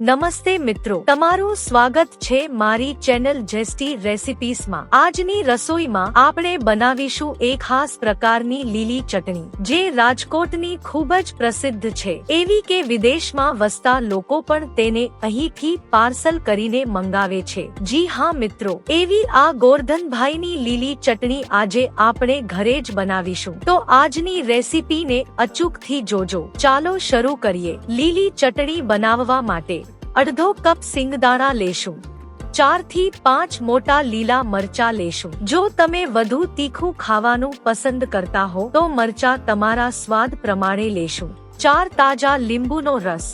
નમસ્તે મિત્રો, તમારું સ્વાગત છે મારી ચેનલ જેસ્ટી રેસિપીસમાં। આજની રસોઈમાં આપણે બનાવીશું એક ખાસ પ્રકારની લીલી ચટણી, જે રાજકોટની ખૂબ જ પ્રસિદ્ધ છે, એવી કે વિદેશમાં વસતા લોકો પણ તેને અહીંથી પાર્સલ કરીને મંગાવે છે। જી હા મિત્રો, એવી આ ગોરધનભાઈની લીલી ચટણી આજે આપણે ઘરે જ બનાવીશું। તો આજની રેસિપીને અચૂકથી જોજો। ચાલો શરૂ કરીએ। લીલી ચટણી બનાવવા માટે અડધો કપ સિંગદાણા લેશું, 4 થી 5 મોટા લીલા મરચા લેશું। જો તમે વધુ તીખું ખાવાનું પસંદ કરતા હો તો મરચા તમારા સ્વાદ પ્રમાણે લેશું। 4 તાજા લીંબુનો રસ,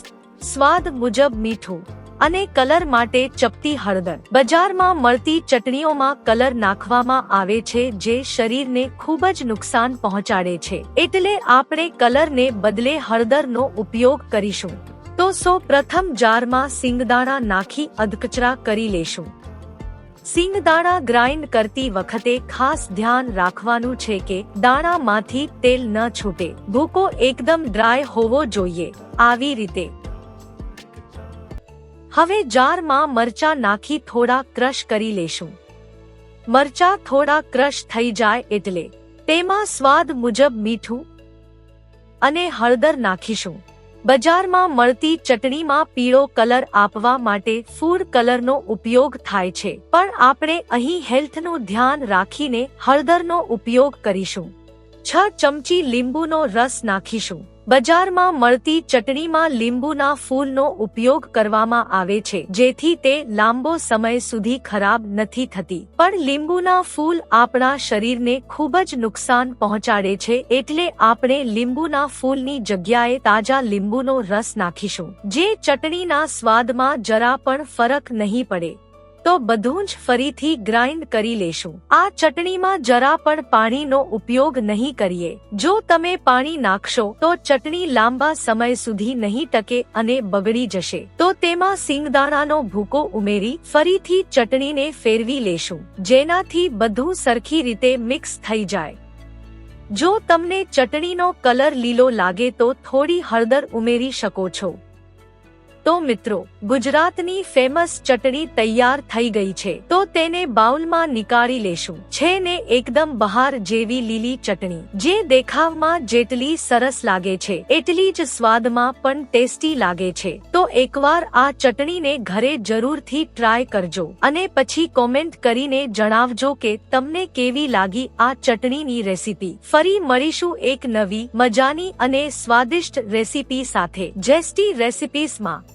સ્વાદ મુજબ મીઠું અને કલર માટે ચપટી હળદર। બજારમાં મળતી ચટણીઓમાં કલર નાખવામાં આવે છે, જે શરીરને ખૂબ જ નુકસાન પહોંચાડે છે, એટલે આપણે કલરને બદલે હળદરનો ઉપયોગ કરીશું। તો પ્રથમ જારમાં સિંગદાણા નાખી અધકચરા કરી લેશું। સિંગદાણા ગ્રાઇન્ડ કરતી વખતે ખાસ ધ્યાન રાખવાનું છે કે દાણામાંથી તેલ ન છૂટે। ભૂકો એકદમ ડ્રાય હોવો જોઈએ, આવી રીતે। હવે જારમાં મરચા નાખી થોડા ક્રશ કરી લેશું। મરચા થોડા ક્રશ થઈ જાય એટલે તેમાં સ્વાદ મુજબ મીઠું અને હળદર નાખીશું। બજારમાં મળતી ચટણીમાં પીળો કલર આપવા માટે ફૂડ કલરનો ઉપયોગ થાય છે, પણ આપણે અહીં હેલ્થનું ધ્યાન રાખીને હળદરનો ઉપયોગ કરીશું। 6 ચમચી લીંબુનો રસ નાખીશું। બજારમાં મળતી ચટણીમાં લીંબુના ફૂલનો ઉપયોગ કરવામાં આવે છે, જેથી તે લાંબો સમય સુધી ખરાબ નથી થતી, પણ લીંબુના ફૂલ આપણા શરીરને ખૂબ જ નુકસાન પહોંચાડે છે, એટલે આપણે લીંબુના ફૂલની જગ્યાએ તાજા લીંબુનો રસ નાખીશું, જે ચટણીના સ્વાદમાં જરા પણ ફરક નહીં પડે। તો બધું જ ફરીથી ગ્રાઇન્ડ કરી લેશું। આ ચટણીમાં જરા પણ પાણીનો ઉપયોગ નહીં કરીએ। જો તમે પાણી નાખશો તો ચટણી લાંબા સમય સુધી નહીં ટકે અને બગડી જશે। તો તેમાં સિંગદાણાનો ભૂકો ઉમેરી ફરીથી ચટણીને ફેરવી લેશું, જેનાથી બધું સરખી રીતે મિક્સ થઈ જાય। જો તમને ચટણીનો કલર લીલો લાગે તો થોડી હળદર ઉમેરી શકો છો। તો મિત્રો, ગુજરાતની ફેમસ ચટણી તૈયાર થઈ ગઈ છે, તો તેને બાઉલમાં નીકાળી લેશું। છે ને એકદમ બહાર જેવી લીલી ચટણી, જે દેખાવમાં જેટલી સરસ લાગે છે એટલી જ સ્વાદમાં પણ ટેસ્ટી લાગે છે। તો એકવાર આ ચટણીને ઘરે જરૂરથી ટ્રાય કરજો અને પછી કોમેન્ટ કરીને જણાવજો કે તમને કેવી લાગી આ ચટણીની રેસીપી। ફરી મળીશું એક નવી મજાની અને સ્વાદિષ્ટ રેસીપી સાથે જેસ્ટી રેસિપીસમાં।